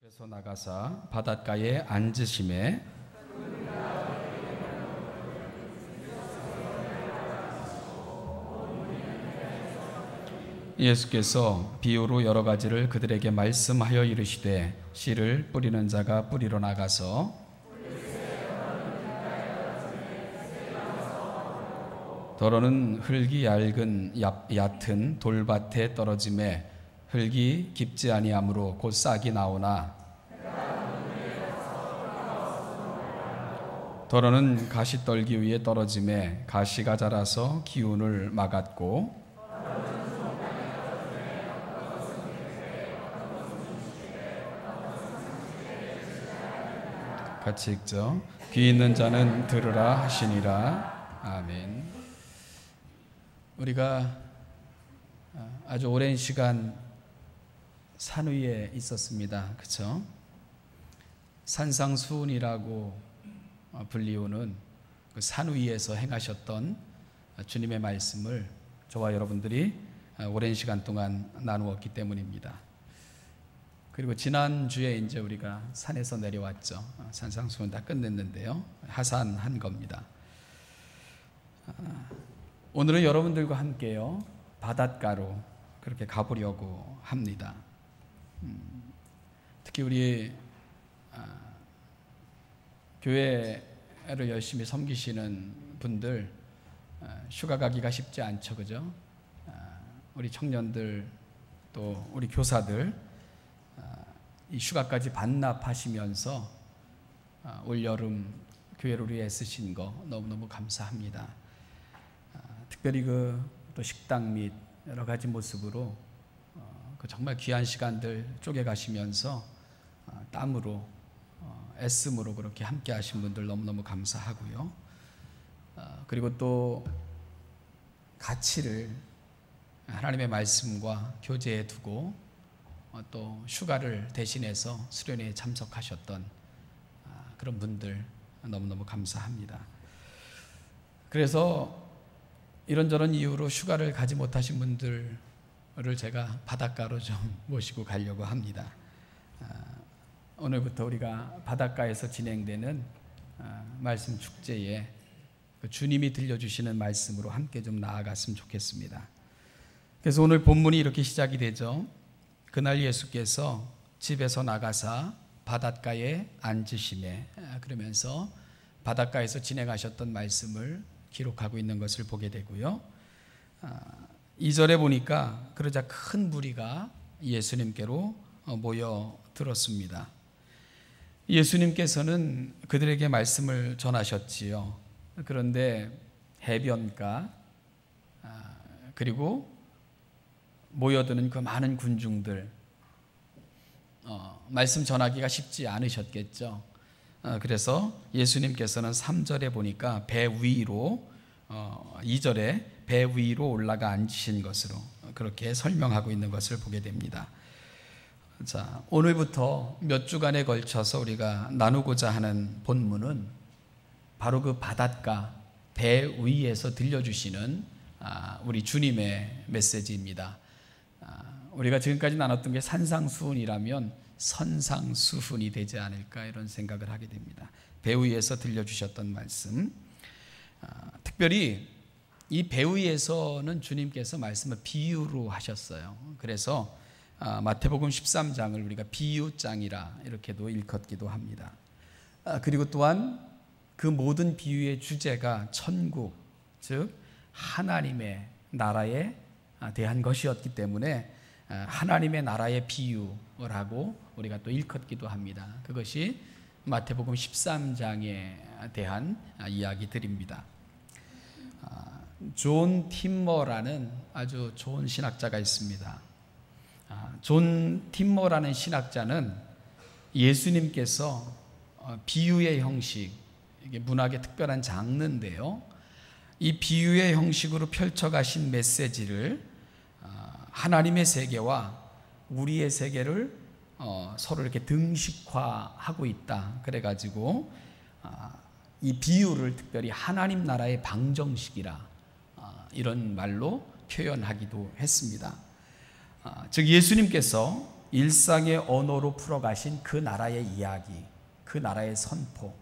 집에서 나가사 바닷가에 앉으심에 예수께서 비유로 여러 가지를 그들에게 말씀하여 이르시되 씨를 뿌리는 자가 뿌리러 나가서 더러는 흙이 얇은 얕은 돌밭에 떨어짐에 흙이 깊지 아니하므로 곧 싹이 나오나 더러는 가시떨기 위에 떨어짐에 가시가 자라서 기운을 막았고 같이 읽죠. 귀 있는 자는 들으라 하시니라. 아멘. 우리가 아주 오랜 시간 산 위에 있었습니다. 그렇죠? 산상수훈이라고 불리우는 그 산 위에서 행하셨던 주님의 말씀을 저와 여러분들이 오랜 시간 동안 나누었기 때문입니다. 그리고 지난주에 이제 우리가 산에서 내려왔죠. 산상수훈 다 끝냈는데요. 하산한 겁니다. 오늘은 여러분들과 함께요, 바닷가로 그렇게 가보려고 합니다. 특히 우리 교회를 열심히 섬기시는 분들 휴가 가기가 쉽지 않죠, 그죠? 우리 청년들 또 우리 교사들 이 휴가까지 반납하시면서 올여름 교회를 위해 쓰신 거 너무너무 감사합니다. 특별히 또 식당 및 여러 가지 모습으로 그 정말 귀한 시간들 쪼개가시면서 땀으로 애씀으로 그렇게 함께 하신 분들 너무너무 감사하고요. 그리고 또 가치를 하나님의 말씀과 교제에 두고 또 휴가를 대신해서 수련회에 참석하셨던 그런 분들 너무너무 감사합니다. 그래서 이런저런 이유로 휴가를 가지 못하신 분들을 제가 바닷가로 좀 모시고 가려고 합니다. 오늘부터 우리가 바닷가에서 진행되는 말씀 축제에 주님이 들려주시는 말씀으로 함께 좀 나아갔으면 좋겠습니다. 그래서 오늘 본문이 이렇게 시작이 되죠. 그날 예수께서 집에서 나가사 바닷가에 앉으시매, 그러면서 바닷가에서 진행하셨던 말씀을 기록하고 있는 것을 보게 되고요. 2절에 보니까 그러자 큰 무리가 예수님께로 모여들었습니다. 예수님께서는 그들에게 말씀을 전하셨지요. 그런데 해변가 그리고 모여드는 그 많은 군중들 말씀 전하기가 쉽지 않으셨겠죠. 그래서 예수님께서는 3절에 보니까 배 위로 2절에 배 위로 올라가 앉으신 것으로 그렇게 설명하고 있는 것을 보게 됩니다. 자, 오늘부터 몇 주간에 걸쳐서 우리가 나누고자 하는 본문은 바로 그 바닷가 배 위에서 들려주시는 우리 주님의 메시지입니다. 우리가 지금까지 나눴던 게 산상수훈이라면 선상수훈이 되지 않을까 이런 생각을 하게 됩니다. 배 위에서 들려주셨던 말씀, 특별히 이 배 위에서는 주님께서 말씀을 비유로 하셨어요. 그래서 마태복음 13장을 우리가 비유장이라 이렇게도 일컫기도 합니다. 그리고 또한 그 모든 비유의 주제가 천국, 즉 하나님의 나라에 대한 것이었기 때문에 하나님의 나라의 비유라고 우리가 또 일컫기도 합니다. 그것이 마태복음 13장에 대한 이야기들입니다. 존 팀머라는 아주 좋은 신학자가 있습니다. 존 팀머라는 신학자는 예수님께서 비유의 형식, 이게 문학의 특별한 장르인데요, 이 비유의 형식으로 펼쳐가신 메시지를 하나님의 세계와 우리의 세계를 서로 이렇게 등식화하고 있다. 그래가지고 이 비유를 특별히 하나님 나라의 방정식이라 이런 말로 표현하기도 했습니다. 즉 예수님께서 일상의 언어로 풀어가신 그 나라의 이야기, 그 나라의 선포,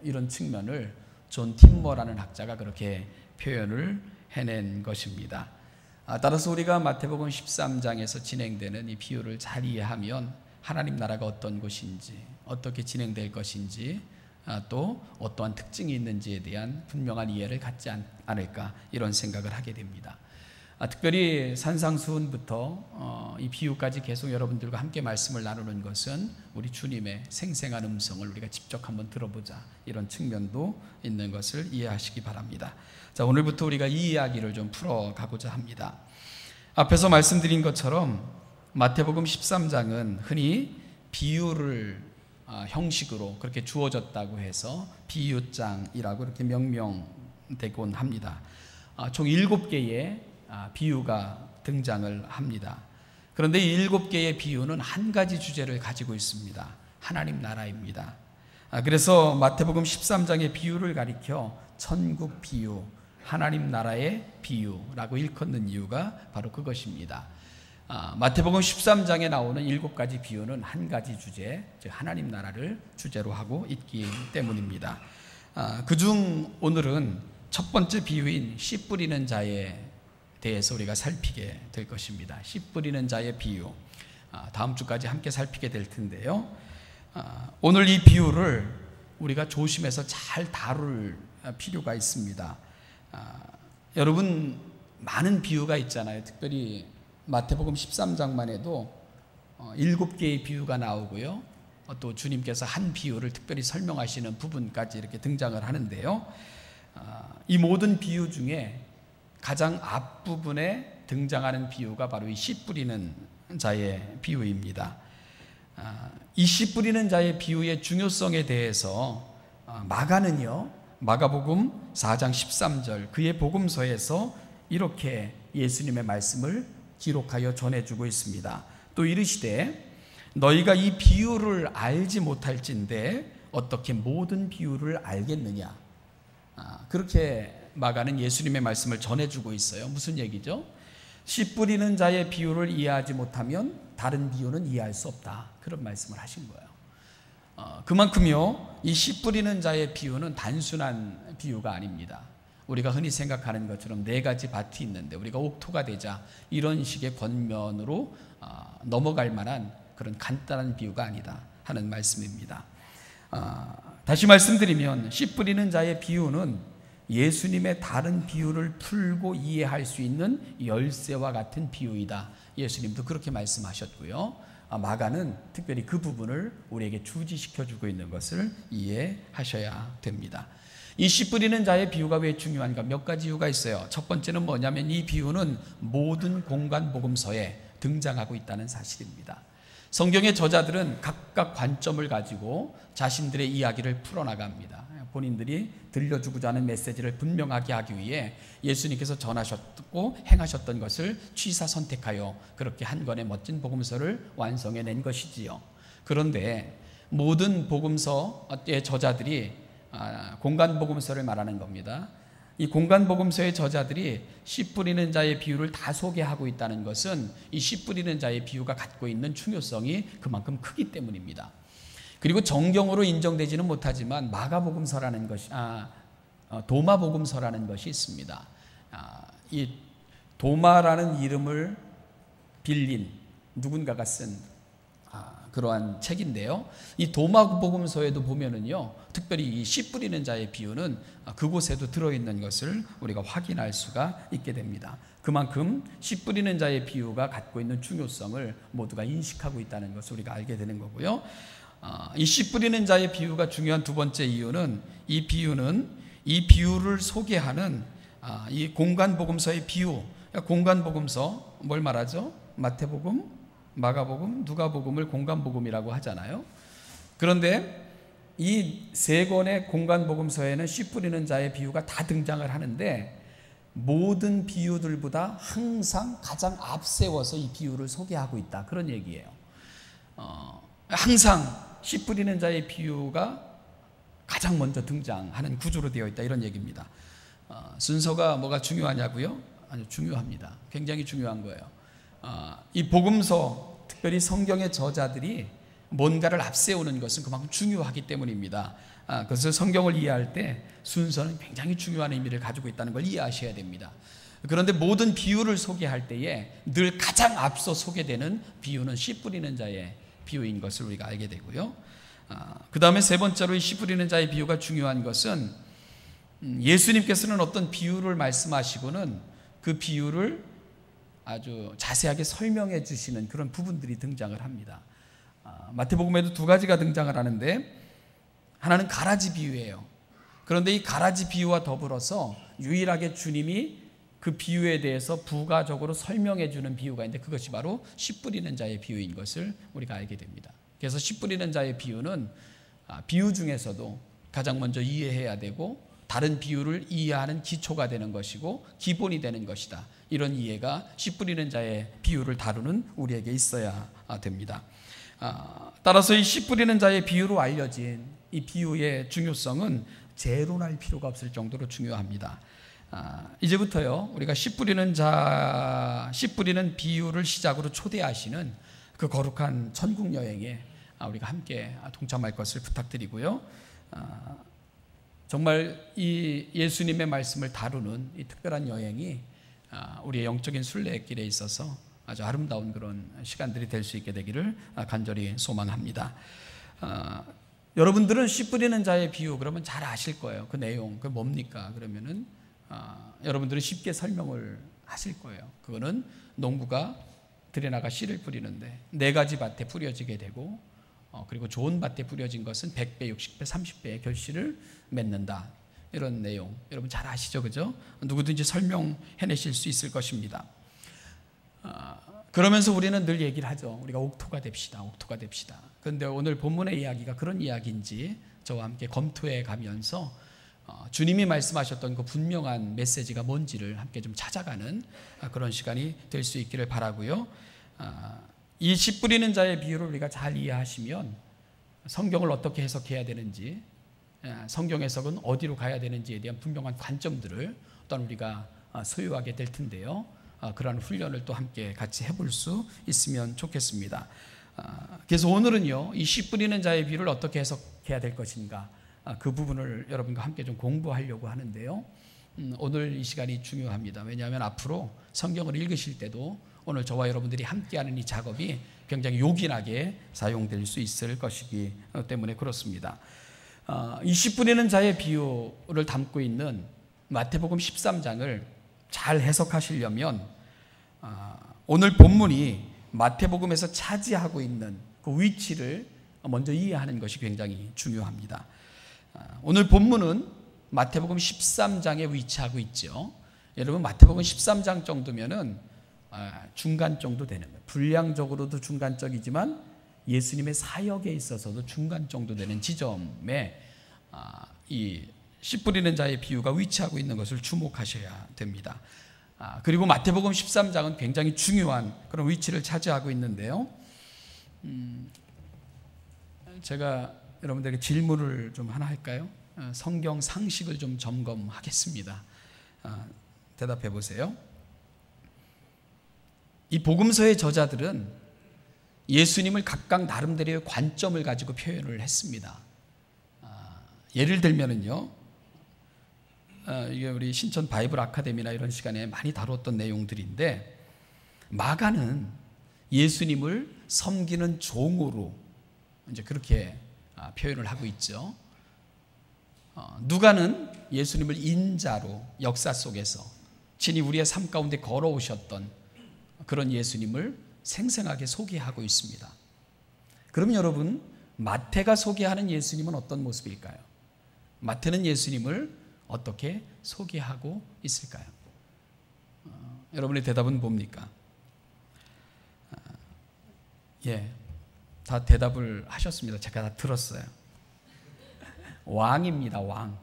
이런 측면을 존 팀머라는 학자가 그렇게 표현을 해낸 것입니다. 따라서 우리가 마태복음 13장에서 진행되는 이 비유를 잘 이해하면 하나님 나라가 어떤 곳인지, 어떻게 진행될 것인지, 또 어떠한 특징이 있는지에 대한 분명한 이해를 갖지 않을까, 이런 생각을 하게 됩니다. 특별히 산상수훈부터 이 비유까지 계속 여러분들과 함께 말씀을 나누는 것은 우리 주님의 생생한 음성을 우리가 직접 한번 들어보자, 이런 측면도 있는 것을 이해하시기 바랍니다. 자, 오늘부터 우리가 이 이야기를 좀 풀어가고자 합니다. 앞에서 말씀드린 것처럼 마태복음 13장은 흔히 비유를 형식으로 그렇게 주어졌다고 해서 비유장이라고 이렇게 명명되곤 합니다. 총 7개의 비유가 등장을 합니다. 그런데 이 7개의 비유는 한 가지 주제를 가지고 있습니다. 하나님 나라입니다. 그래서 마태복음 13장의 비유를 가리켜 천국 비유, 하나님 나라의 비유라고 일컫는 이유가 바로 그것입니다. 마태복음 13장에 나오는 7가지 비유는 한 가지 주제, 즉 하나님 나라를 주제로 하고 있기 때문입니다. 그중 오늘은 첫 번째 비유인 씨 뿌리는 자에 대해서 우리가 살피게 될 것입니다. 씨 뿌리는 자의 비유, 다음 주까지 함께 살피게 될 텐데요. 오늘 이 비유를 우리가 조심해서 잘 다룰 필요가 있습니다. 여러분, 많은 비유가 있잖아요. 특별히 마태복음 13장만 해도 7개의 비유가 나오고요, 또 주님께서 한 비유를 특별히 설명하시는 부분까지 이렇게 등장을 하는데요. 이 모든 비유 중에 가장 앞부분에 등장하는 비유가 바로 이 씨 뿌리는 자의 비유입니다. 이 씨 뿌리는 자의 비유의 중요성에 대해서 마가는요, 마가복음 4장 13절 그의 복음서에서 이렇게 예수님의 말씀을 기록하여 전해주고 있습니다. 또 이르시되 너희가 이 비유를 알지 못할진대 어떻게 모든 비유를 알겠느냐. 그렇게 마가는 예수님의 말씀을 전해주고 있어요. 무슨 얘기죠? 씨 뿌리는 자의 비유를 이해하지 못하면 다른 비유는 이해할 수 없다, 그런 말씀을 하신 거예요. 그만큼요, 이 씨 뿌리는 자의 비유는 단순한 비유가 아닙니다. 우리가 흔히 생각하는 것처럼 4가지 밭이 있는데 우리가 옥토가 되자, 이런 식의 권면으로 넘어갈 만한 그런 간단한 비유가 아니다 하는 말씀입니다. 다시 말씀드리면 씨 뿌리는 자의 비유는 예수님의 다른 비유를 풀고 이해할 수 있는 열쇠와 같은 비유이다. 예수님도 그렇게 말씀하셨고요, 마가는 특별히 그 부분을 우리에게 주지시켜주고 있는 것을 이해하셔야 됩니다. 이 씨 뿌리는 자의 비유가 왜 중요한가? 몇 가지 이유가 있어요. 첫 번째는 뭐냐면 이 비유는 모든 공간 복음서에 등장하고 있다는 사실입니다. 성경의 저자들은 각각 관점을 가지고 자신들의 이야기를 풀어나갑니다. 본인들이 들려주고자 하는 메시지를 분명하게 하기 위해 예수님께서 전하셨고 행하셨던 것을 취사 선택하여 그렇게 한 권의 멋진 복음서를 완성해낸 것이지요. 그런데 모든 복음서의 저자들이 공간 복음서를 말하는 겁니다. 이 공간 복음서의 저자들이 씨 뿌리는 자의 비유를 다 소개하고 있다는 것은 이 씨 뿌리는 자의 비유가 갖고 있는 중요성이 그만큼 크기 때문입니다. 그리고 정경으로 인정되지는 못하지만 마가복음서라는 것이 도마복음서라는 것이 있습니다. 이 도마라는 이름을 빌린 누군가가 쓴 그러한 책인데요. 이 도마복음서에도 보면은요, 특별히 이 씨 뿌리는 자의 비유는 그곳에도 들어있는 것을 우리가 확인할 수가 있게 됩니다. 그만큼 씨 뿌리는 자의 비유가 갖고 있는 중요성을 모두가 인식하고 있다는 것을 우리가 알게 되는 거고요. 이 씨 뿌리는 자의 비유가 중요한 두 번째 이유는 이 비유를 소개하는 이 공간복음서의 비유. 공간복음서 뭘 말하죠? 마태복음, 마가복음, 누가복음을 공간복음이라고 하잖아요. 그런데 이 3권의 공간복음서에는 씨 뿌리는 자의 비유가 다 등장을 하는데 모든 비유들보다 항상 가장 앞세워서 이 비유를 소개하고 있다, 그런 얘기예요. 항상 씨 뿌리는 자의 비유가 가장 먼저 등장하는 구조로 되어 있다, 이런 얘기입니다. 순서가 뭐가 중요하냐고요? 아주 중요합니다. 굉장히 중요한 거예요. 이 복음서 특별히 성경의 저자들이 뭔가를 앞세우는 것은 그만큼 중요하기 때문입니다. 그래서 성경을 이해할 때 순서는 굉장히 중요한 의미를 가지고 있다는 걸 이해하셔야 됩니다. 그런데 모든 비유를 소개할 때에 늘 가장 앞서 소개되는 비유는 씨 뿌리는 자의 비유인 것을 우리가 알게 되고요. 그 다음에 세 번째로 이 씨 뿌리는 자의 비유가 중요한 것은 예수님께서는 어떤 비유를 말씀하시고는 그 비유를 아주 자세하게 설명해 주시는 그런 부분들이 등장을 합니다. 마태복음에도 두 가지가 등장을 하는데 하나는 가라지 비유예요. 그런데 이 가라지 비유와 더불어서 유일하게 주님이 그 비유에 대해서 부가적으로 설명해 주는 비유가 있는데 그것이 바로 씨 뿌리는 자의 비유인 것을 우리가 알게 됩니다. 그래서 씨 뿌리는 자의 비유는 비유 중에서도 가장 먼저 이해해야 되고 다른 비유를 이해하는 기초가 되는 것이고 기본이 되는 것이다. 이런 이해가 씨 뿌리는 자의 비유를 다루는 우리에게 있어야 됩니다. 따라서 이 씨 뿌리는 자의 비유로 알려진 이 비유의 중요성은 재론할 필요가 없을 정도로 중요합니다. 이제부터요 우리가 씨 뿌리는 비유를 시작으로 초대하시는 그 거룩한 천국 여행에 우리가 함께 동참할 것을 부탁드리고요. 정말 이 예수님의 말씀을 다루는 이 특별한 여행이 우리의 영적인 순례길에 있어서 아주 아름다운 그런 시간들이 될 수 있게 되기를 간절히 소망합니다. 여러분들은 씨 뿌리는 자의 비유 그러면 잘 아실 거예요. 그 내용, 그 뭡니까? 그러면은 여러분들은 쉽게 설명을 하실 거예요. 그거는 농부가 들여나가 씨를 뿌리는데 4가지 밭에 뿌려지게 되고 그리고 좋은 밭에 뿌려진 것은 100배, 60배, 30배의 결실을 맺는다. 이런 내용 여러분 잘 아시죠? 그죠? 누구든지 설명해내실 수 있을 것입니다. 그러면서 우리는 늘 얘기를 하죠. 우리가 옥토가 됩시다. 옥토가 됩시다. 그런데 오늘 본문의 이야기가 그런 이야기인지 저와 함께 검토해 가면서 주님이 말씀하셨던 그 분명한 메시지가 뭔지를 함께 좀 찾아가는 그런 시간이 될 수 있기를 바라고요. 이 씨 뿌리는 자의 비유를 우리가 잘 이해하시면 성경을 어떻게 해석해야 되는지, 성경 해석은 어디로 가야 되는지에 대한 분명한 관점들을 또한 우리가 소유하게 될 텐데요. 그러한 훈련을 또 함께 같이 해볼 수 있으면 좋겠습니다. 그래서 오늘은요, 이 씨 뿌리는 자의 비유를 어떻게 해석해야 될 것인가, 그 부분을 여러분과 함께 좀 공부하려고 하는데요. 오늘 이 시간이 중요합니다. 왜냐하면 앞으로 성경을 읽으실 때도 오늘 저와 여러분들이 함께하는 이 작업이 굉장히 요긴하게 사용될 수 있을 것이기 때문에 그렇습니다. 이 씨 뿌리는 자의 비유를 담고 있는 마태복음 13장을 잘 해석하시려면 오늘 본문이 마태복음에서 차지하고 있는 그 위치를 먼저 이해하는 것이 굉장히 중요합니다. 오늘 본문은 마태복음 13장에 위치하고 있죠. 여러분 마태복음 13장 정도면은 중간 정도 되는 거예요. 분량적으로도 중간적이지만 예수님의 사역에 있어서도 중간 정도 되는 지점에 이 씨 뿌리는 자의 비유가 위치하고 있는 것을 주목하셔야 됩니다. 그리고 마태복음 13장은 굉장히 중요한 그런 위치를 차지하고 있는데요. 제가 여러분들에게 질문을 좀 하나 할까요? 성경 상식을 좀 점검하겠습니다. 대답해 보세요. 이 복음서의 저자들은 예수님을 각각 나름대로의 관점을 가지고 표현을 했습니다. 예를 들면은요, 이게 우리 신천 바이블 아카데미나 이런 시간에 많이 다뤘던 내용들인데, 마가는 예수님을 섬기는 종으로 이제 그렇게 표현을 하고 있죠. 누가는 예수님을 인자로 역사 속에서 친히 우리의 삶 가운데 걸어오셨던 그런 예수님을 생생하게 소개하고 있습니다. 그럼 여러분, 마태가 소개하는 예수님은 어떤 모습일까요? 마태는 예수님을 어떻게 소개하고 있을까요? 여러분의 대답은 뭡니까? 다 대답을 하셨습니다. 제가 다 들었어요. 왕입니다. 왕.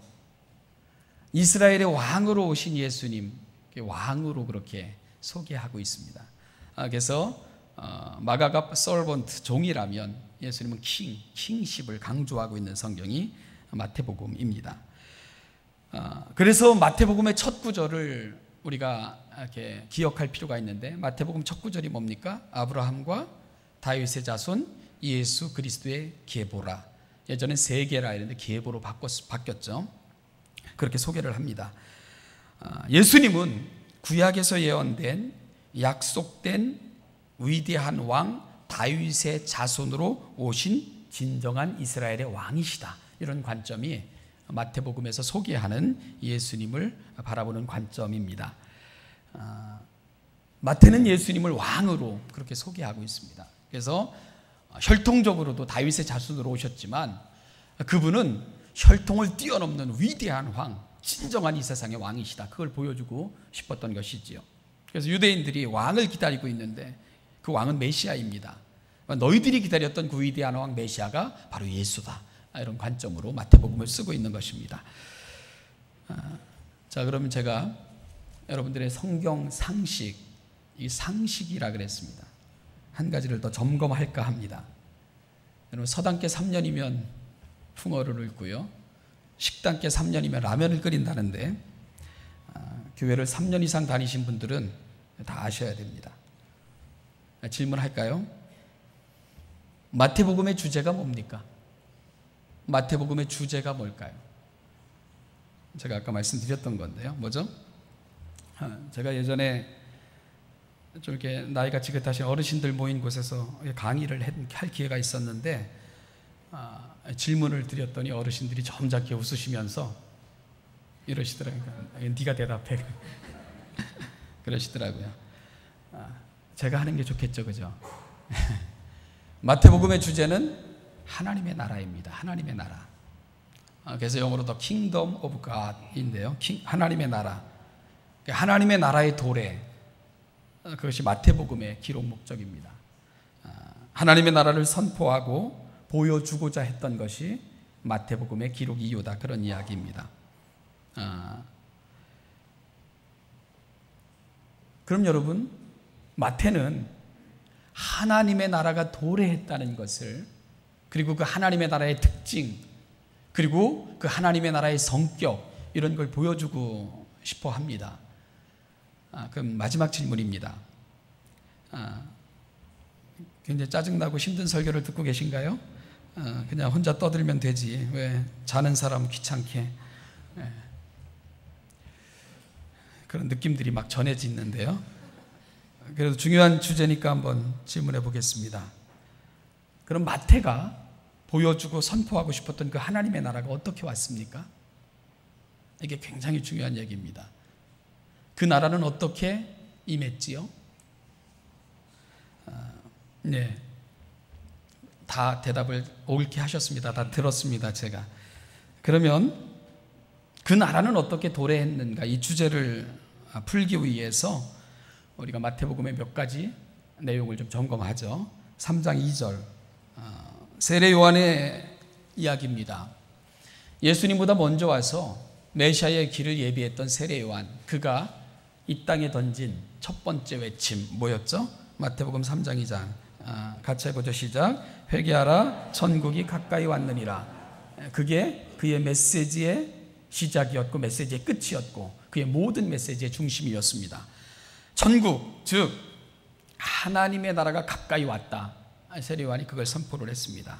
이스라엘의 왕으로 오신 예수님, 왕으로 그렇게 소개하고 있습니다. 그래서 마가가 서번트, 종이라면 예수님은 킹십을 강조하고 있는 성경이 마태복음입니다. 그래서 마태복음의 첫 구절을 우리가 이렇게 기억할 필요가 있는데, 마태복음 첫 구절이 뭡니까? 아브라함과 다윗의 자손 예수 그리스도의 계보라. 예전엔 세계라 이랬는데 계보로 바뀌었죠. 그렇게 소개를 합니다. 예수님은 구약에서 예언된 약속된 위대한 왕 다윗의 자손으로 오신 진정한 이스라엘의 왕이시다. 이런 관점이 마태복음에서 소개하는 예수님을 바라보는 관점입니다. 마태는 예수님을 왕으로 그렇게 소개하고 있습니다. 그래서 혈통적으로도 다윗의 자손으로 오셨지만 그분은 혈통을 뛰어넘는 위대한 왕, 진정한 이 세상의 왕이시다. 그걸 보여주고 싶었던 것이지요. 그래서 유대인들이 왕을 기다리고 있는데 그 왕은 메시아입니다. 너희들이 기다렸던 그 위대한 왕 메시아가 바로 예수다. 이런 관점으로 마태복음을 쓰고 있는 것입니다. 자, 그러면 제가 여러분들의 성경 상식, 이 상식이라 그랬습니다. 한 가지를 더 점검할까 합니다. 여러분, 서당계 3년이면 풍어를 읊고요, 식당계 3년이면 라면을 끓인다는데 교회를 3년 이상 다니신 분들은 다 아셔야 됩니다. 질문할까요? 마태복음의 주제가 뭡니까? 마태복음의 주제가 뭘까요? 제가 아까 말씀드렸던 건데요. 뭐죠? 제가 예전에 좀 이렇게 나이가 지긋하신 어르신들 모인 곳에서 강의를 할 기회가 있었는데 질문을 드렸더니 어르신들이 점잖게 웃으시면서 이러시더라고요. 네가 대답해. 그러시더라고요. 제가 하는 게 좋겠죠, 그죠? 마태복음의 주제는 하나님의 나라입니다. 하나님의 나라. 그래서 영어로 The Kingdom of God인데요. 하나님의 나라. 하나님의 나라의 도래. 그것이 마태복음의 기록 목적입니다. 하나님의 나라를 선포하고 보여주고자 했던 것이 마태복음의 기록 이유다. 그런 이야기입니다. 그럼 여러분, 마태는 하나님의 나라가 도래했다는 것을, 그리고 그 하나님의 나라의 특징, 그리고 그 하나님의 나라의 성격, 이런 걸 보여주고 싶어 합니다. 그럼 마지막 질문입니다. 굉장히 짜증나고 힘든 설교를 듣고 계신가요? 그냥 혼자 떠들면 되지, 왜 자는 사람 귀찮게. 그런 느낌들이 막 전해지는데요. 그래도 중요한 주제니까 한번 질문해 보겠습니다. 그럼 마태가 보여주고 선포하고 싶었던 그 하나님의 나라가 어떻게 왔습니까? 이게 굉장히 중요한 얘기입니다. 그 나라는 어떻게 임했지요? 네, 다 대답을 옳게 하셨습니다. 다 들었습니다, 제가. 그러면 그 나라는 어떻게 도래했는가, 이 주제를 풀기 위해서 우리가 마태복음의 몇 가지 내용을 좀 점검하죠. 3장 2절, 세례 요한의 이야기입니다. 예수님보다 먼저 와서 메시아의 길을 예비했던 세례 요한, 그가 이 땅에 던진 첫 번째 외침 뭐였죠? 마태복음 3장 2장 같이 해보죠. 시작. 회개하라, 천국이 가까이 왔느니라. 그게 그의 메시지의 시작이었고 메시지의 끝이었고 그의 모든 메시지의 중심이었습니다. 천국, 즉 하나님의 나라가 가까이 왔다. 세례 요한이 그걸 선포를 했습니다.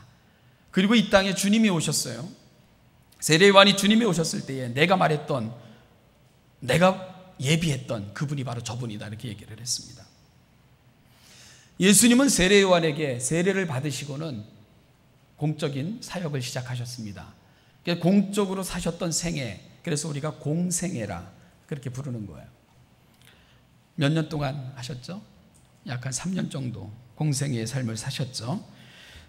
그리고 이 땅에 주님이 오셨어요. 세례 요한이 주님이 오셨을 때에 내가 말했던, 내가 예비했던 그분이 바로 저분이다, 이렇게 얘기를 했습니다. 예수님은 세례 요한에게 세례를 받으시고는 공적인 사역을 시작하셨습니다. 공적으로 사셨던 생애, 그래서 우리가 공생애라 그렇게 부르는 거예요. 몇 년 동안 하셨죠? 약 한 3년 정도 공생애의 삶을 사셨죠.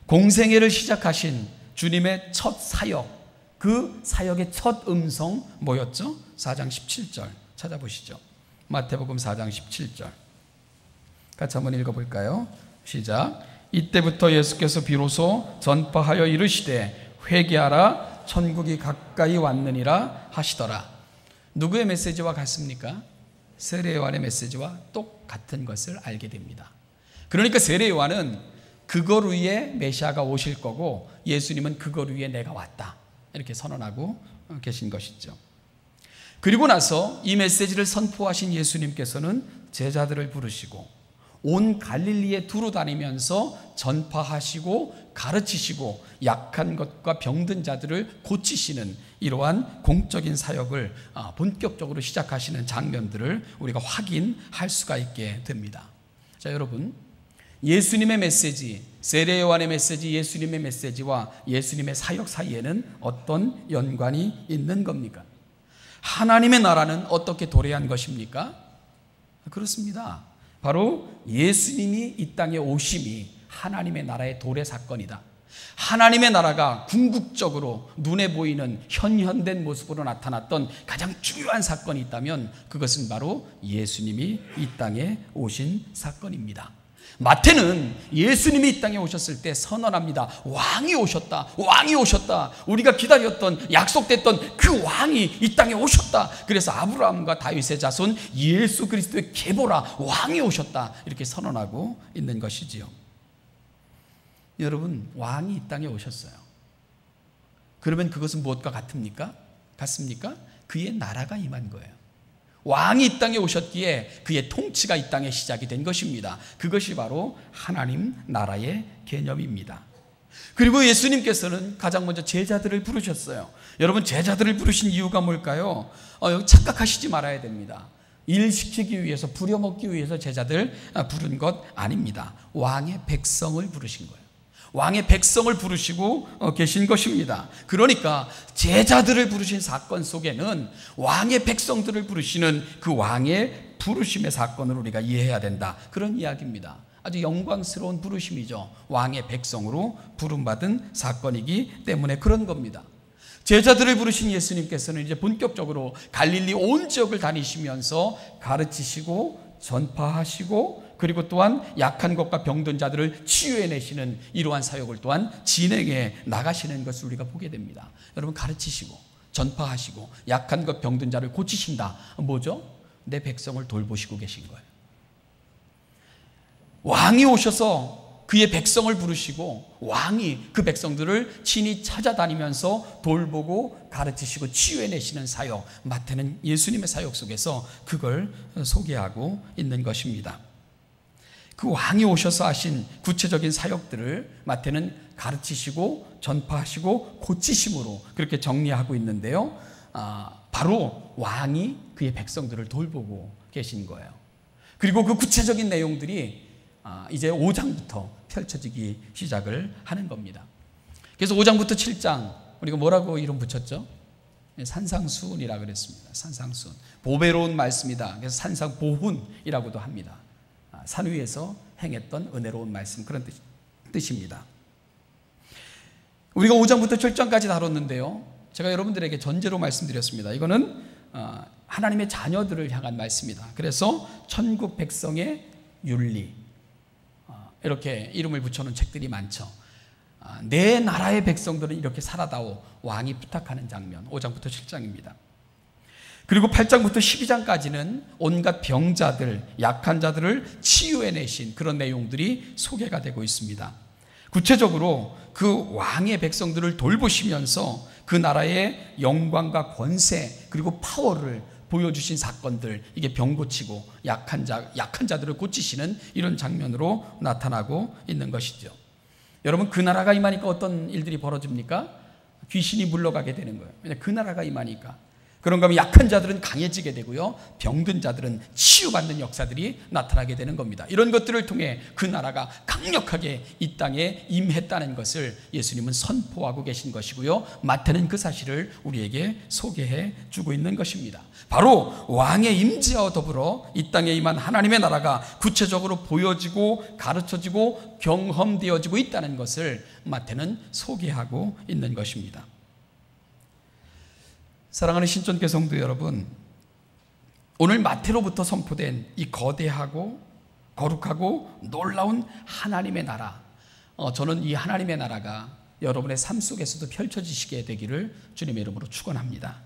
공생애를 시작하신 주님의 첫 사역, 그 사역의 첫 음성 뭐였죠? 4장 17절 찾아보시죠. 마태복음 4장 17절 같이 한번 읽어볼까요? 시작. 이때부터 예수께서 비로소 전파하여 이르시되 회개하라, 천국이 가까이 왔느니라 하시더라. 누구의 메시지와 같습니까? 세례 요한의 메시지와 똑같은 것을 알게 됩니다. 그러니까 세례 요한은 그걸 위해 메시아가 오실 거고 예수님은 그걸 위해 내가 왔다, 이렇게 선언하고 계신 것이죠. 그리고 나서 이 메시지를 선포하신 예수님께서는 제자들을 부르시고 온 갈릴리에 두루 다니면서 전파하시고 가르치시고 약한 것과 병든 자들을 고치시는 이러한 공적인 사역을 본격적으로 시작하시는 장면들을 우리가 확인할 수가 있게 됩니다. 자, 여러분, 예수님의 메시지, 세례 요한의 메시지, 예수님의 메시지와 예수님의 사역 사이에는 어떤 연관이 있는 겁니까? 하나님의 나라는 어떻게 도래한 것입니까? 그렇습니다. 바로 예수님이 이 땅에 오심이 하나님의 나라의 도래 사건이다. 하나님의 나라가 궁극적으로 눈에 보이는 현현된 모습으로 나타났던 가장 중요한 사건이 있다면 그것은 바로 예수님이 이 땅에 오신 사건입니다. 마태는 예수님이 이 땅에 오셨을 때 선언합니다. 왕이 오셨다. 왕이 오셨다. 우리가 기다렸던, 약속됐던 그 왕이 이 땅에 오셨다. 그래서 아브라함과 다윗의 자손 예수 그리스도의 계보라, 왕이 오셨다. 이렇게 선언하고 있는 것이지요. 여러분, 왕이 이 땅에 오셨어요. 그러면 그것은 무엇과 같습니까? 그의 나라가 임한 거예요. 왕이 이 땅에 오셨기에 그의 통치가 이 땅에 시작이 된 것입니다. 그것이 바로 하나님 나라의 개념입니다. 그리고 예수님께서는 가장 먼저 제자들을 부르셨어요. 여러분, 제자들을 부르신 이유가 뭘까요? 여기 착각하시지 말아야 됩니다. 일 시키기 위해서, 부려먹기 위해서 제자들 부른 것 아닙니다. 왕의 백성을 부르신 거예요. 왕의 백성을 부르시고 계신 것입니다. 그러니까 제자들을 부르신 사건 속에는 왕의 백성들을 부르시는 그 왕의 부르심의 사건을 우리가 이해해야 된다. 그런 이야기입니다. 아주 영광스러운 부르심이죠. 왕의 백성으로 부름받은 사건이기 때문에 그런 겁니다. 제자들을 부르신 예수님께서는 이제 본격적으로 갈릴리 온 지역을 다니시면서 가르치시고 전파하시고 그리고 또한 약한 것과 병든 자들을 치유해내시는 이러한 사역을 또한 진행해 나가시는 것을 우리가 보게 됩니다. 여러분, 가르치시고 전파하시고 약한 것 병든 자를 고치신다. 뭐죠? 내 백성을 돌보시고 계신 거예요. 왕이 오셔서 그의 백성을 부르시고 왕이 그 백성들을 친히 찾아다니면서 돌보고 가르치시고 치유해내시는 사역, 마태는 예수님의 사역 속에서 그걸 소개하고 있는 것입니다. 그 왕이 오셔서 하신 구체적인 사역들을 마태는 가르치시고 전파하시고 고치심으로 그렇게 정리하고 있는데요. 바로 왕이 그의 백성들을 돌보고 계신 거예요. 그리고 그 구체적인 내용들이 이제 5장부터 펼쳐지기 시작을 하는 겁니다. 그래서 5장부터 7장 우리가 뭐라고 이름 붙였죠? 산상수훈이라고 그랬습니다. 산상수훈. 보배로운 말씀이다. 그래서 산상보훈이라고도 합니다. 산 위에서 행했던 은혜로운 말씀, 그런 뜻입니다. 우리가 5장부터 7장까지 다뤘는데요. 제가 여러분들에게 전제로 말씀드렸습니다. 이거는 하나님의 자녀들을 향한 말씀이다. 그래서 천국 백성의 윤리, 이렇게 이름을 붙여놓은 책들이 많죠. 내 나라의 백성들은 이렇게 살아다오, 왕이 부탁하는 장면, 5장부터 7장입니다. 그리고 8장부터 12장까지는 온갖 병자들, 약한 자들을 치유해내신 그런 내용들이 소개가 되고 있습니다. 구체적으로 그 왕의 백성들을 돌보시면서 그 나라의 영광과 권세 그리고 파워를 보여주신 사건들, 이게 병 고치고 약한 자들을 고치시는 이런 장면으로 나타나고 있는 것이죠. 여러분, 그 나라가 임하니까 어떤 일들이 벌어집니까? 귀신이 물러가게 되는 거예요. 왜냐하면 그 나라가 임하니까. 그런가 하면 약한 자들은 강해지게 되고요, 병든 자들은 치유받는 역사들이 나타나게 되는 겁니다. 이런 것들을 통해 그 나라가 강력하게 이 땅에 임했다는 것을 예수님은 선포하고 계신 것이고요, 마태는 그 사실을 우리에게 소개해 주고 있는 것입니다. 바로 왕의 임재와 더불어 이 땅에 임한 하나님의 나라가 구체적으로 보여지고 가르쳐지고 경험되어지고 있다는 것을 마태는 소개하고 있는 것입니다. 사랑하는 신촌교회 성도 여러분, 오늘 마태로부터 선포된 이 거대하고 거룩하고 놀라운 하나님의 나라, 저는 이 하나님의 나라가 여러분의 삶 속에서도 펼쳐지시게 되기를 주님의 이름으로 축원합니다.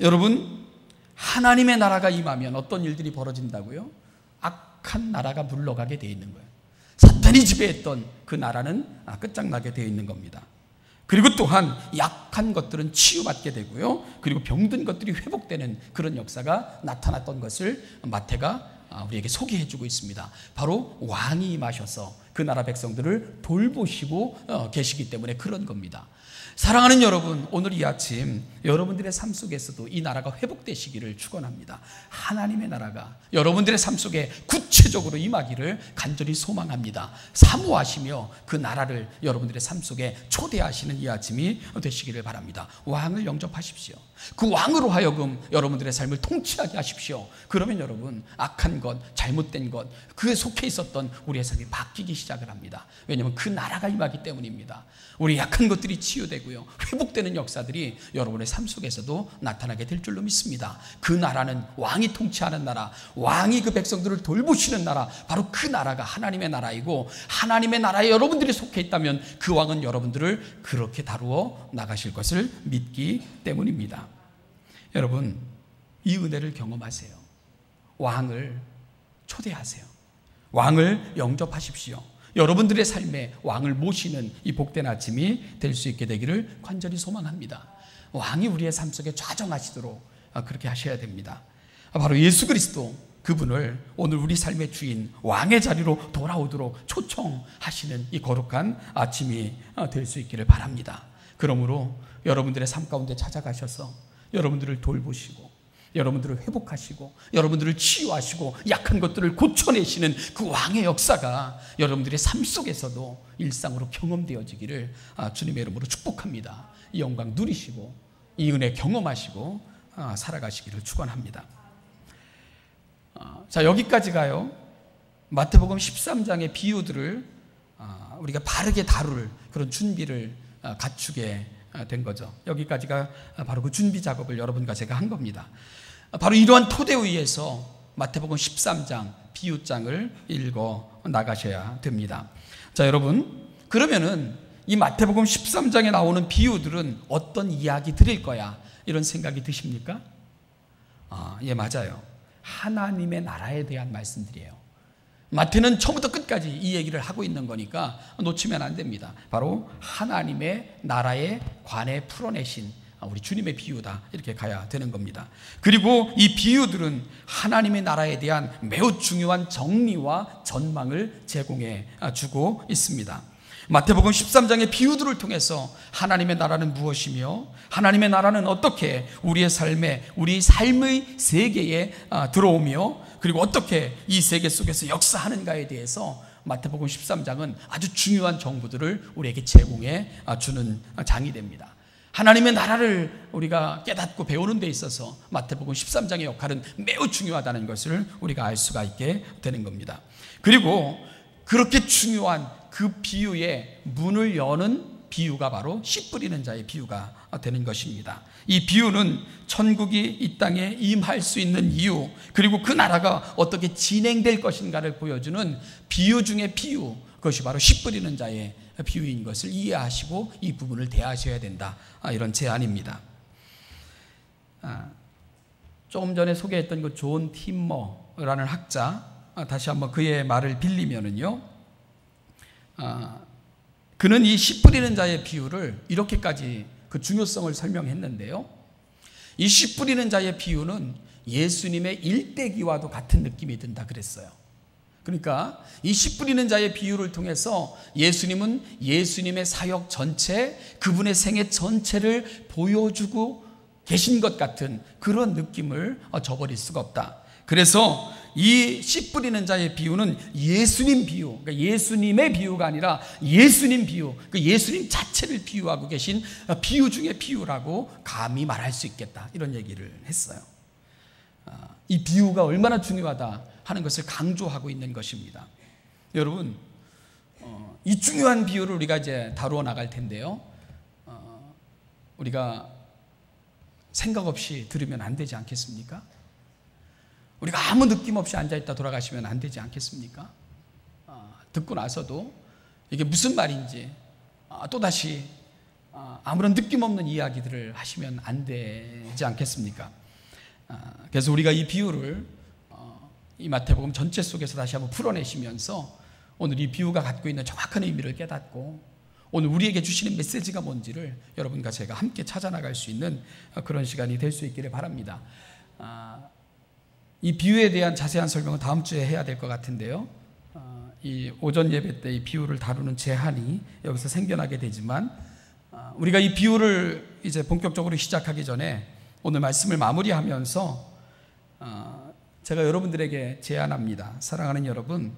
여러분, 하나님의 나라가 임하면 어떤 일들이 벌어진다고요? 악한 나라가 물러가게 되어 있는 거예요. 사탄이 지배했던 그 나라는 끝장나게 되어 있는 겁니다. 그리고 또한 약한 것들은 치유받게 되고요, 그리고 병든 것들이 회복되는 그런 역사가 나타났던 것을 마태가 우리에게 소개해주고 있습니다. 바로 왕이 임하셔서 그 나라 백성들을 돌보시고 계시기 때문에 그런 겁니다. 사랑하는 여러분, 오늘 이 아침 여러분들의 삶 속에서도 이 나라가 회복되시기를 축원합니다. 하나님의 나라가 여러분들의 삶 속에 구체적으로 임하기를 간절히 소망합니다. 사모하시며 그 나라를 여러분들의 삶 속에 초대하시는 이 아침이 되시기를 바랍니다. 왕을 영접하십시오. 그 왕으로 하여금 여러분들의 삶을 통치하게 하십시오. 그러면 여러분, 악한 것, 잘못된 것, 그에 속해 있었던 우리의 삶이 바뀌기 시작을 합니다. 왜냐하면 그 나라가 임하기 때문입니다. 우리 약한 것들이 치유되고요, 회복되는 역사들이 여러분의 삶 속에서도 나타나게 될 줄로 믿습니다. 그 나라는 왕이 통치하는 나라, 왕이 그 백성들을 돌보시는 나라, 바로 그 나라가 하나님의 나라이고, 하나님의 나라에 여러분들이 속해 있다면 그 왕은 여러분들을 그렇게 다루어 나가실 것을 믿기 때문입니다. 여러분, 이 은혜를 경험하세요. 왕을 초대하세요. 왕을 영접하십시오. 여러분들의 삶에 왕을 모시는 이 복된 아침이 될 수 있게 되기를 간절히 소망합니다. 왕이 우리의 삶 속에 좌정하시도록 그렇게 하셔야 됩니다. 바로 예수 그리스도, 그분을 오늘 우리 삶의 주인, 왕의 자리로 돌아오도록 초청하시는 이 거룩한 아침이 될 수 있기를 바랍니다. 그러므로 여러분들의 삶 가운데 찾아가셔서 여러분들을 돌보시고, 여러분들을 회복하시고, 여러분들을 치유하시고, 약한 것들을 고쳐내시는 그 왕의 역사가 여러분들의 삶 속에서도 일상으로 경험되어지기를 주님의 이름으로 축복합니다. 이 영광 누리시고 이 은혜 경험하시고 살아가시기를 축원합니다. 자, 여기까지가요, 마태복음 13장의 비유들을 우리가 바르게 다룰 그런 준비를 갖추게 된 거죠. 여기까지가 바로 그 준비 작업을 여러분과 제가 한 겁니다. 바로 이러한 토대 위에서 마태복음 13장 비유장을 읽어 나가셔야 됩니다. 자, 여러분, 그러면은 이 마태복음 13장에 나오는 비유들은 어떤 이야기들일 거야, 이런 생각이 드십니까? 예, 맞아요. 하나님의 나라에 대한 말씀들이에요. 마태는 처음부터 끝까지 이 얘기를 하고 있는 거니까 놓치면 안 됩니다. 바로 하나님의 나라에 관해 풀어내신 우리 주님의 비유다, 이렇게 가야 되는 겁니다. 그리고 이 비유들은 하나님의 나라에 대한 매우 중요한 정리와 전망을 제공해 주고 있습니다. 마태복음 13장의 비유들을 통해서 하나님의 나라는 무엇이며, 하나님의 나라는 어떻게 우리의 삶에, 우리 삶의 세계에 들어오며, 그리고 어떻게 이 세계 속에서 역사하는가에 대해서 마태복음 13장은 아주 중요한 정보들을 우리에게 제공해 주는 장이 됩니다. 하나님의 나라를 우리가 깨닫고 배우는 데 있어서 마태복음 13장의 역할은 매우 중요하다는 것을 우리가 알 수가 있게 되는 겁니다. 그리고 그렇게 중요한 그 비유의 문을 여는 비유가 바로 씨 뿌리는 자의 비유가 되는 것입니다. 이 비유는 천국이 이 땅에 임할 수 있는 이유, 그리고 그 나라가 어떻게 진행될 것인가를 보여주는 비유 중의 비유, 그것이 바로 씨 뿌리는 자의 비유인 것을 이해하시고 이 부분을 대하셔야 된다, 이런 제안입니다. 조금 전에 소개했던 그 존 팀머라는 학자, 다시 한번 그의 말을 빌리면은요, 그는 이 씨 뿌리는 자의 비유를 이렇게까지 그 중요성을 설명했는데요, 이 씨 뿌리는 자의 비유는 예수님의 일대기와도 같은 느낌이 든다 그랬어요. 그러니까 이 씨 뿌리는 자의 비유를 통해서 예수님은 예수님의 사역 전체, 그분의 생애 전체를 보여주고 계신 것 같은 그런 느낌을 저버릴 수가 없다. 그래서 이 씨 뿌리는 자의 비유는 예수님 비유, 그러니까 예수님의 비유가 아니라 예수님 비유, 그 예수님 자체를 비유하고 계신 비유 중의 비유라고 감히 말할 수 있겠다, 이런 얘기를 했어요. 이 비유가 얼마나 중요하다 하는 것을 강조하고 있는 것입니다. 여러분, 이 중요한 비유를 우리가 이제 다루어 나갈 텐데요, 우리가 생각 없이 들으면 안 되지 않겠습니까? 우리가 아무 느낌 없이 앉아있다 돌아가시면 안 되지 않겠습니까? 듣고 나서도 이게 무슨 말인지 또다시 아무런 느낌 없는 이야기들을 하시면 안 되지 않겠습니까? 그래서 우리가 이 비유를 이 마태복음 전체 속에서 다시 한번 풀어내시면서 오늘 이 비유가 갖고 있는 정확한 의미를 깨닫고 오늘 우리에게 주시는 메시지가 뭔지를 여러분과 제가 함께 찾아나갈 수 있는 그런 시간이 될 수 있기를 바랍니다. 이 비유에 대한 자세한 설명은 다음 주에 해야 될 것 같은데요. 이 오전 예배 때 이 비유를 다루는 제한이 여기서 생겨나게 되지만, 우리가 이 비유를 이제 본격적으로 시작하기 전에 오늘 말씀을 마무리하면서 제가 여러분들에게 제안합니다. 사랑하는 여러분,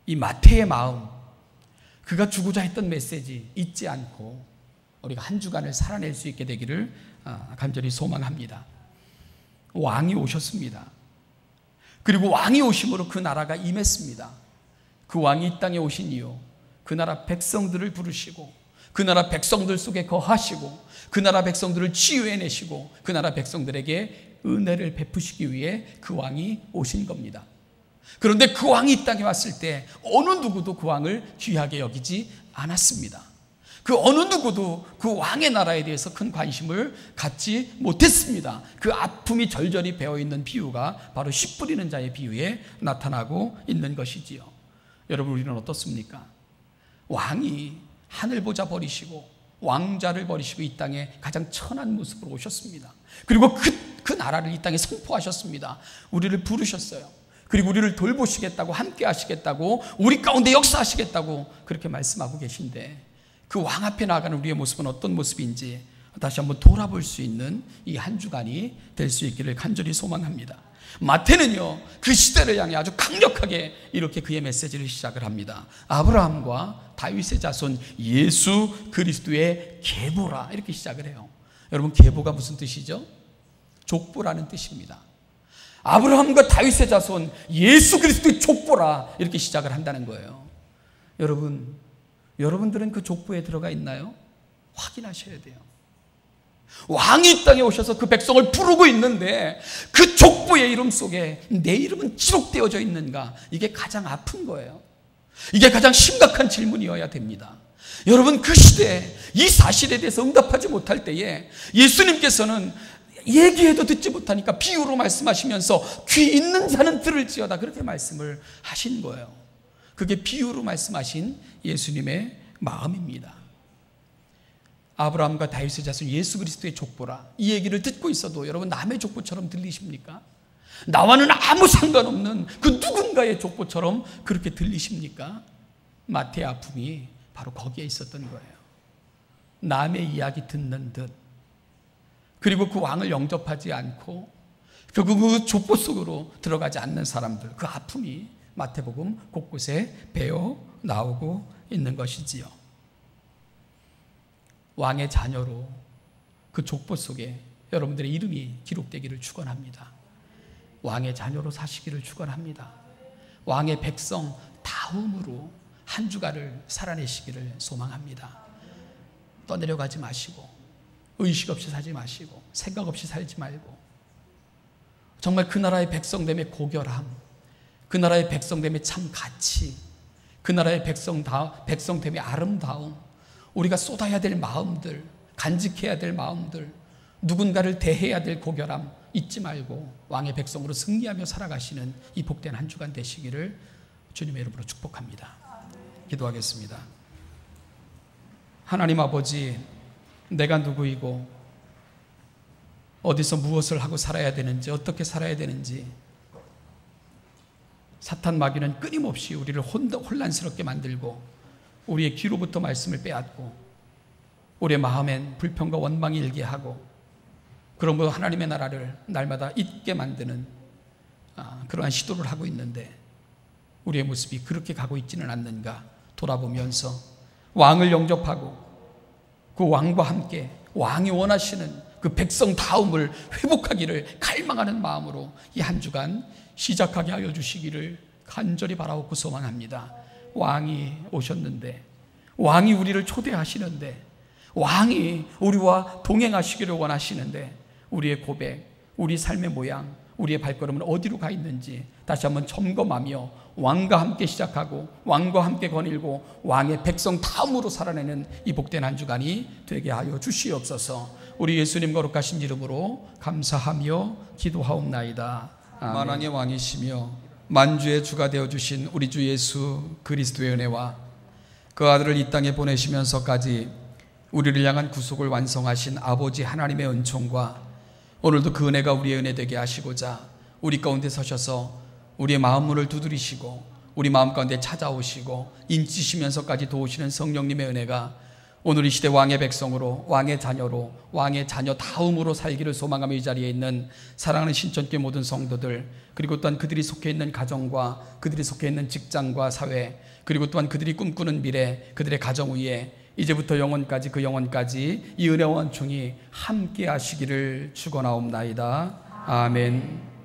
이 마태의 마음, 그가 주고자 했던 메시지 잊지 않고 우리가 한 주간을 살아낼 수 있게 되기를 간절히 소망합니다. 왕이 오셨습니다. 그리고 왕이 오심으로 그 나라가 임했습니다. 그 왕이 이 땅에 오신 이유, 그 나라 백성들을 부르시고 그 나라 백성들 속에 거하시고 그 나라 백성들을 치유해내시고 그 나라 백성들에게 은혜를 베푸시기 위해 그 왕이 오신 겁니다. 그런데 그 왕이 이 땅에 왔을 때 어느 누구도 그 왕을 귀하게 여기지 않았습니다. 그 어느 누구도 그 왕의 나라에 대해서 큰 관심을 갖지 못했습니다. 그 아픔이 절절히 배어있는 비유가 바로 씨 뿌리는 자의 비유에 나타나고 있는 것이지요. 여러분, 우리는 어떻습니까? 왕이 하늘 보좌 버리시고 왕자를 버리시고 이 땅에 가장 천한 모습으로 오셨습니다. 그리고 그 나라를 이 땅에 선포하셨습니다. 우리를 부르셨어요. 그리고 우리를 돌보시겠다고, 함께 하시겠다고, 우리 가운데 역사하시겠다고 그렇게 말씀하고 계신데, 그 왕 앞에 나아가는 우리의 모습은 어떤 모습인지 다시 한번 돌아볼 수 있는 이 한 주간이 될 수 있기를 간절히 소망합니다. 마태는요, 그 시대를 향해 아주 강력하게 이렇게 그의 메시지를 시작을 합니다. 아브라함과 다윗의 자손 예수 그리스도의 계보라, 이렇게 시작을 해요. 여러분, 계보가 무슨 뜻이죠? 족보라는 뜻입니다. 아브라함과 다윗의 자손 예수 그리스도의 족보라, 이렇게 시작을 한다는 거예요. 여러분들은 그 족보에 들어가 있나요? 확인하셔야 돼요. 왕이 이 땅에 오셔서 그 백성을 부르고 있는데 그 족보의 이름 속에 내 이름은 기록되어져 있는가? 이게 가장 아픈 거예요. 이게 가장 심각한 질문이어야 됩니다. 여러분, 그 시대에 이 사실에 대해서 응답하지 못할 때에 예수님께서는 얘기해도 듣지 못하니까 비유로 말씀하시면서 귀 있는 자는 들을지어다, 그렇게 말씀을 하신 거예요. 그게 비유로 말씀하신 예수님의 마음입니다. 아브라함과 다윗의 자손 예수 그리스도의 족보라, 이 얘기를 듣고 있어도 여러분, 남의 족보처럼 들리십니까? 나와는 아무 상관없는 그 누군가의 족보처럼 그렇게 들리십니까? 마태의 아픔이 바로 거기에 있었던 거예요. 남의 이야기 듣는 듯, 그리고 그 왕을 영접하지 않고 결국 그 족보 속으로 들어가지 않는 사람들, 그 아픔이 마태복음 곳곳에 배어 나오고 있는 것이지요. 왕의 자녀로 그 족보 속에 여러분들의 이름이 기록되기를 축원합니다. 왕의 자녀로 사시기를 축원합니다. 왕의 백성 다음으로 한 주간을 살아내시기를 소망합니다. 떠내려가지 마시고, 의식 없이 살지 마시고, 생각 없이 살지 말고, 정말 그 나라의 백성됨의 고결함, 그 나라의 백성됨의 참 가치, 그 나라의 백성됨의 아름다움, 우리가 쏟아야 될 마음들, 간직해야 될 마음들, 누군가를 대해야 될 고결함 잊지 말고 왕의 백성으로 승리하며 살아가시는 이 복된 한 주간 되시기를 주님의 이름으로 축복합니다. 기도하겠습니다. 하나님 아버지, 내가 누구이고 어디서 무엇을 하고 살아야 되는지, 어떻게 살아야 되는지 사탄 마귀는 끊임없이 우리를 혼란스럽게 만들고 우리의 귀로부터 말씀을 빼앗고 우리의 마음엔 불평과 원망이 일게 하고, 그러므로 하나님의 나라를 날마다 잊게 만드는 그러한 시도를 하고 있는데, 우리의 모습이 그렇게 가고 있지는 않는가 돌아보면서 왕을 영접하고 그 왕과 함께 왕이 원하시는 그 백성다움을 회복하기를 갈망하는 마음으로 이 한 주간 시작하게 하여 주시기를 간절히 바라옵고 소망합니다. 왕이 오셨는데, 왕이 우리를 초대하시는데, 왕이 우리와 동행하시기를 원하시는데, 우리의 고백, 우리 삶의 모양, 우리의 발걸음은 어디로 가 있는지 다시 한번 점검하며 왕과 함께 시작하고 왕과 함께 거닐고 왕의 백성 다음으로 살아내는 이 복된 한 주간이 되게 하여 주시옵소서. 우리 예수님 거룩하신 이름으로 감사하며 기도하옵나이다. 만왕의 왕이시며 만주의 주가 되어주신 우리 주 예수 그리스도의 은혜와 그 아들을 이 땅에 보내시면서까지 우리를 향한 구속을 완성하신 아버지 하나님의 은총과 오늘도 그 은혜가 우리의 은혜 되게 하시고자 우리 가운데 서셔서 우리의 마음 문을 두드리시고 우리 마음 가운데 찾아오시고 인치시면서까지 도우시는 성령님의 은혜가 오늘 이 시대 왕의 백성으로, 왕의 자녀로, 왕의 자녀다움으로 살기를 소망하며 이 자리에 있는 사랑하는 신천교회 모든 성도들, 그리고 또한 그들이 속해 있는 가정과 그들이 속해 있는 직장과 사회, 그리고 또한 그들이 꿈꾸는 미래, 그들의 가정 위에 이제부터 영원까지, 그 영원까지 이 은혜와 원총이 함께 하시기를 축원하옵나이다. 아멘.